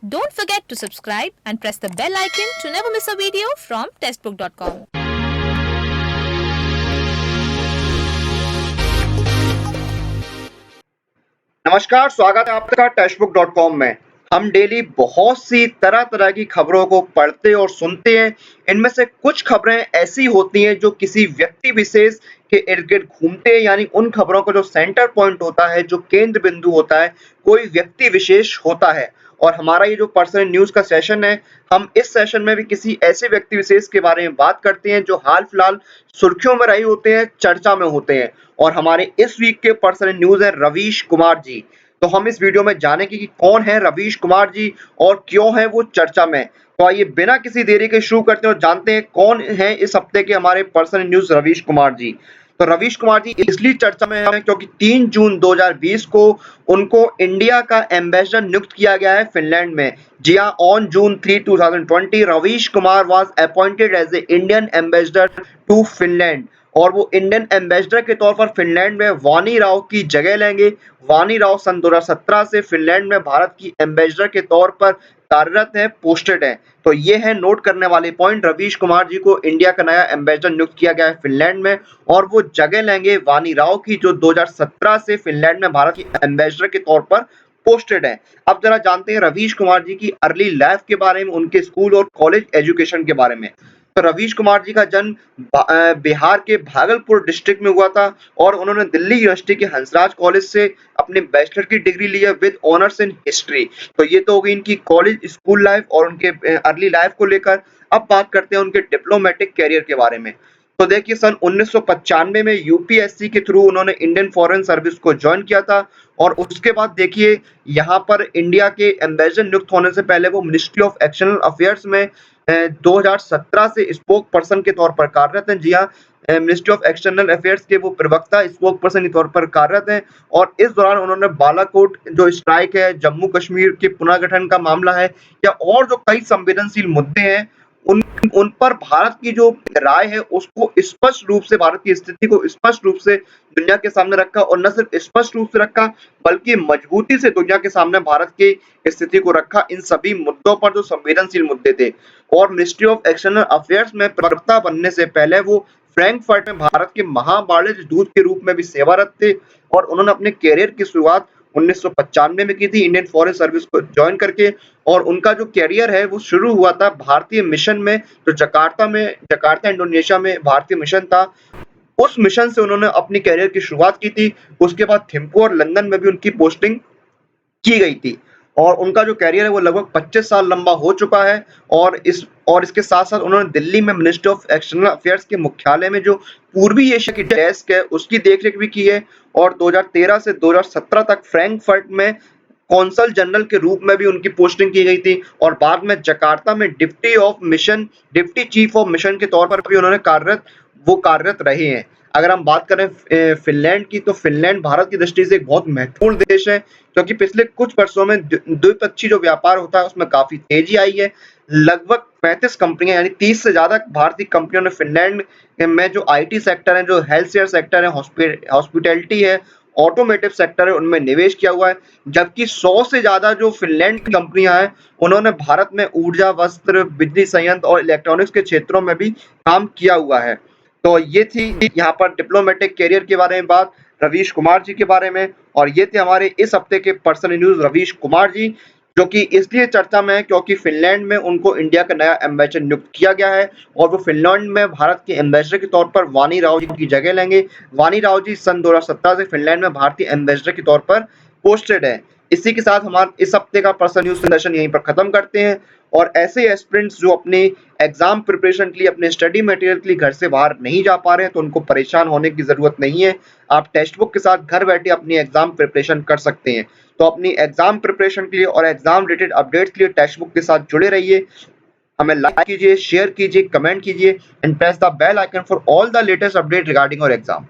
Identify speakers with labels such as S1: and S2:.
S1: Don't forget to subscribe and press the bell icon to never miss a video from testbook.com.
S2: नमस्कार, स्वागत है आपका टेस्टबुक.com में। हम डेली बहुत सी तरह तरह की खबरों को पढ़ते और सुनते हैं। इनमें से कुछ खबरें ऐसी होती हैं जो किसी व्यक्ति विशेष के इर्द गिर्द घूमते हैं, यानी उन खबरों का जो सेंटर पॉइंट होता है, जो केंद्र बिंदु होता है, कोई व्यक्ति विशेष होता है। और हमारा ये जो पर्सनल न्यूज का सेशन है, हम इस सेशन में भी किसी ऐसे व्यक्ति विशेष के बारे में बात करते हैं जो हाल फिलहाल सुर्खियों में रहे होते हैं, चर्चा में होते हैं। और हमारे इस वीक के पर्सनल न्यूज है रवीश कुमार जी। तो हम इस वीडियो में जानेंगे कि कौन है रवीश कुमार जी और क्यों है वो चर्चा में। तो आइए बिना किसी देरी के शुरू करते हैं और जानते हैं कौन है इस हफ्ते के हमारे पर्सनल न्यूज रवीश कुमार जी। तो रवीश कुमार जी इसलिए चर्चा में है क्योंकि 3 जून 2020 को उनको इंडिया का एम्बेसडर नियुक्त किया गया है फिनलैंड में। जी हाँ, on June 3, 2020 Ravish Kumar was appointed as a Indian ambassador to Finland. और वो इंडियन एम्बेसडर के तौर पर फिनलैंड में वानी राव की जगह लेंगे। वानी राव सन 2017 से फिनलैंड में भारत की एम्बेसडर के तौर पर कार्यरत है, पोस्टेड है। तो ये है नोट करने वाले पॉइंट। रवीश कुमार जी को इंडिया का नया एम्बेसडर नियुक्त किया गया है फिनलैंड में और वो जगह लेंगे वानी राव की, जो 2017 से फिनलैंड में भारत की एम्बेसडर के तौर पर पोस्टेड है। अब जरा जानते हैं रवीश कुमार जी की अर्ली लाइफ के बारे में, उनके स्कूल और कॉलेज एजुकेशन के बारे में। तो रवीश कुमार जी का जन्म बिहार के भागलपुर डिस्ट्रिक्ट में हुआ था और उन्होंने दिल्ली यूनिवर्सिटी के हंसराज कॉलेज से अपने बैचलर की डिग्री ली है विद ऑनर्स इन हिस्ट्री। तो ये तो हो गई इनकी कॉलेज स्कूल लाइफ और उनके अर्ली लाइफ को लेकर। अब बात करते हैं उनके डिप्लोमेटिक कैरियर के बारे में। तो देखिए, सन 1995 में यूपीएससी के थ्रू उन्होंने इंडियन फॉरेन सर्विस को ज्वाइन किया था और उसके बाद देखिए यहाँ पर इंडिया के एम्बेसडर नियुक्त होने से पहले वो मिनिस्ट्री ऑफ एक्सटर्नल अफेयर्स में 2017 से स्पोक पर्सन के तौर पर कार्यरत हैं। जी हाँ, मिनिस्ट्री ऑफ एक्सटर्नल अफेयर्स के वो प्रवक्ता स्पोक पर्सन के तौर पर कार्यरत हैं। और इस दौरान उन्होंने बालाकोट जो स्ट्राइक है, जम्मू कश्मीर के पुनर्गठन का मामला है या और जो कई संवेदनशील मुद्दे हैं उन पर भारत की जो राय है उसको स्पष्ट रूप से, भारत की स्थिति को स्पष्ट रूप से दुनिया के सामने रखा। और न सिर्फ स्पष्ट रूप से रखा बल्कि मजबूती से दुनिया के सामने भारत की स्थिति को रखा इन सभी मुद्दों पर जो संवेदनशील मुद्दे थे। और मिनिस्ट्री ऑफ एक्सटर्नल अफेयर्स में प्रवक्ता बनने से पहले वो फ्रैंकफर्ट में भारत के महावाणिज्य दूत के रूप में भी सेवारत थे और उन्होंने अपने कैरियर की शुरुआत 1995 में की थी इंडियन फॉरेन सर्विस को ज्वाइन करके। और उनका जो कैरियर है वो शुरू हुआ था भारतीय मिशन में, जो जकार्ता इंडोनेशिया में भारतीय मिशन था। उस मिशन से उन्होंने अपनी कैरियर की शुरुआत की थी। उसके बाद थिम्पू और लंदन में भी उनकी पोस्टिंग की गई थी और उनका जो कैरियर है वो लगभग 25 साल लंबा हो चुका है। और इसके साथ साथ उन्होंने दिल्ली में मिनिस्ट्री ऑफ एक्सटर्नल अफेयर्स के मुख्यालय में जो पूर्वी एशिया की डेस्क है उसकी देखरेख भी की है। और 2013 से 2017 तक फ्रैंकफर्ट में कौंसल जनरल के रूप में भी उनकी पोस्टिंग की गई थी और बाद में जकार्ता में डिप्टी चीफ ऑफ मिशन के तौर पर भी उन्होंने कार्यरत रहे हैं। अगर हम बात करें फिनलैंड की, तो फिनलैंड भारत की दृष्टि से एक बहुत महत्वपूर्ण देश है क्योंकि पिछले कुछ वर्षों में द्विपक्षीय जो व्यापार होता है उसमें काफी तेजी आई है। लगभग 35 कंपनियां यानी 30 से ज्यादा भारतीय कंपनियों ने फिनलैंड में जो आईटी सेक्टर है, जो हेल्थ केयर सेक्टर है, हॉस्पिटैलिटी है, ऑटोमेटिव सेक्टर है, उनमें निवेश किया हुआ है। जबकि 100 से ज्यादा जो फिनलैंड की कंपनियां हैं उन्होंने भारत में ऊर्जा, वस्त्र, बिजली संयंत्र और इलेक्ट्रॉनिक्स के क्षेत्रों में भी काम किया हुआ है। तो ये थी यहाँ पर डिप्लोमेटिक कैरियर के बारे में बात, रवीश कुमार जी के बारे में। और ये थे हमारे इस हफ्ते के पर्सनल न्यूज रवीश कुमार जी, जो कि इसलिए चर्चा में है क्योंकि फिनलैंड में उनको इंडिया का नया एम्बेसडर नियुक्त किया गया है और वो फिनलैंड में भारत के एम्बेसडर के तौर पर वानी राव जी की जगह लेंगे। वानी राव जी सन 2017 से फिनलैंड में भारतीय एम्बेसडर के तौर पर पोस्टेड है। इसी के साथ हमारा इस हफ्ते का पर्सनल न्यूज सेशन यहीं पर खत्म करते हैं। और ऐसे एस्पिरेंट्स जो अपने एग्जाम प्रिपरेशन के लिए, अपने स्टडी मटेरियल के लिए घर से बाहर नहीं जा पा रहे हैं तो उनको परेशान होने की जरूरत नहीं है। आप टेक्स्ट बुक के साथ घर बैठे अपनी एग्जाम प्रिपरेशन कर सकते हैं। तो अपनी एग्जाम प्रिपरेशन के लिए और एग्जाम रिलेटेड अपडेट्स के लिए टेक्स्ट बुक के साथ जुड़े रहिए। हमें लाइक कीजिए, शेयर कीजिए, कमेंट कीजिए and press the bell icon for all the latest update regarding your exam.